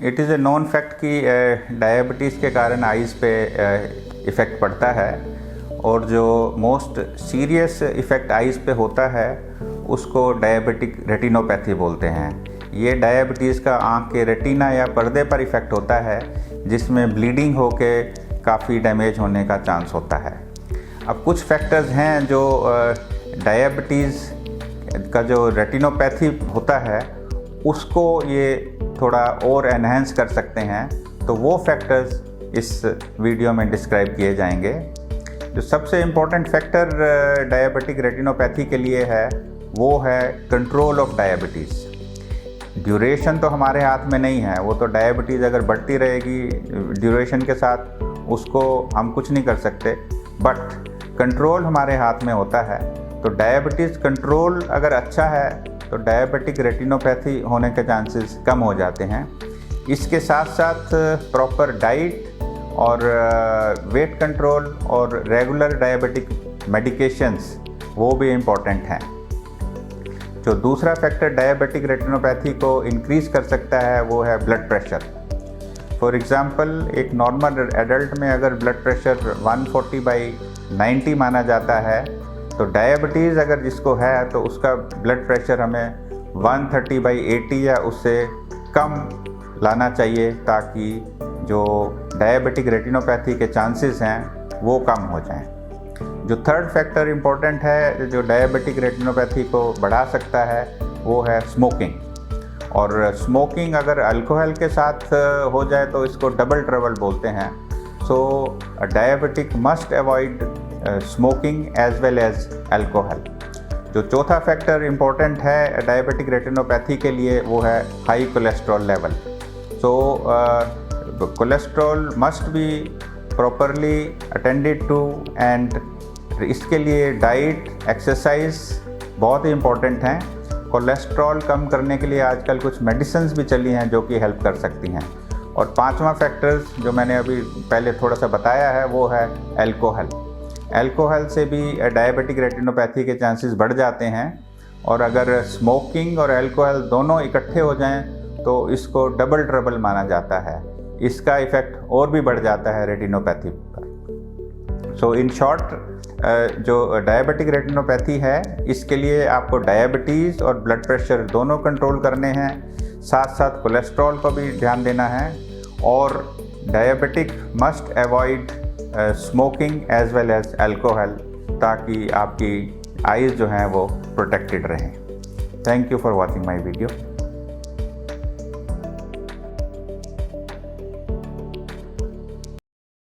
It is a non fact कि diabetes के कारण आइज़ पे इफ़ेक्ट पड़ता है, और जो मोस्ट सीरियस इफ़ेक्ट आइज़ पे होता है उसको डायबिटिक रेटिनोपैथी बोलते हैं। ये डायबिटीज़ का आँख के रेटिना या पर्दे पर इफ़ेक्ट होता है, जिसमें ब्लीडिंग होके काफ़ी डैमेज होने का चांस होता है। अब कुछ फैक्टर्स हैं जो डायबिटीज़ का जो रेटिनोपैथी होता है उसको ये थोड़ा और एनहेंस कर सकते हैं, तो वो फैक्टर्स इस वीडियो में डिस्क्राइब किए जाएंगे। जो सबसे इम्पोर्टेंट फैक्टर डायबिटिक रेटिनोपैथी के लिए है वो है कंट्रोल ऑफ डायबिटीज़। ड्यूरेशन तो हमारे हाथ में नहीं है, वो तो डायबिटीज़ अगर बढ़ती रहेगी ड्यूरेशन के साथ उसको हम कुछ नहीं कर सकते, बट कंट्रोल हमारे हाथ में होता है। तो डायबिटीज़ कंट्रोल अगर अच्छा है तो डायबिटिक रेटिनोपैथी होने के चांसेस कम हो जाते हैं। इसके साथ साथ प्रॉपर डाइट और वेट कंट्रोल और रेगुलर डायबिटिक मेडिकेशंस वो भी इम्पॉर्टेंट हैं। जो दूसरा फैक्टर डायबिटिक रेटिनोपैथी को इंक्रीज़ कर सकता है वो है ब्लड प्रेशर। फॉर एग्ज़ाम्पल, एक नॉर्मल एडल्ट में अगर ब्लड प्रेशर 140/90 माना जाता है, तो डायबिटीज़ अगर जिसको है तो उसका ब्लड प्रेशर हमें 130/80 या उससे कम लाना चाहिए, ताकि जो डायबिटिक रेटिनोपैथी के चांसेस हैं वो कम हो जाएं। जो थर्ड फैक्टर इम्पोर्टेंट है जो डायबिटिक रेटिनोपैथी को बढ़ा सकता है वो है स्मोकिंग। और स्मोकिंग अगर अल्कोहल के साथ हो जाए तो इसको डबल ट्रबल बोलते हैं। So diabetic must avoid smoking as well as alcohol. जो चौथा फैक्टर इम्पोर्टेंट है डायबिटिक रेटिनोपैथी के लिए वो है high cholesterol level. So cholesterol must be properly attended to, and इसके लिए डाइट, एक्सरसाइज बहुत ही इम्पोर्टेंट हैं। कोलेस्ट्रॉल कम करने के लिए आजकल कुछ मेडिसिन्स भी चली हैं जो कि हेल्प कर सकती हैं। और पांचवा फैक्टर्स जो मैंने अभी पहले थोड़ा सा बताया है वो है अल्कोहल। अल्कोहल से भी डायबिटिक रेटिनोपैथी के चांसेस बढ़ जाते हैं, और अगर स्मोकिंग और अल्कोहल दोनों इकट्ठे हो जाएं तो इसको डबल ट्रबल माना जाता है। इसका इफ़ेक्ट और भी बढ़ जाता है रेटिनोपैथी पर। सो इन शॉर्ट, जो डायबिटिक रेटिनोपैथी है इसके लिए आपको डायबिटीज़ और ब्लड प्रेशर दोनों कंट्रोल करने हैं, साथ साथ कोलेस्ट्रॉल को भी ध्यान देना है, और diabetic must avoid smoking as well as alcohol, ताकि आपकी आइज़ जो हैं वो प्रोटेक्टेड रहें। Thank you for watching my video.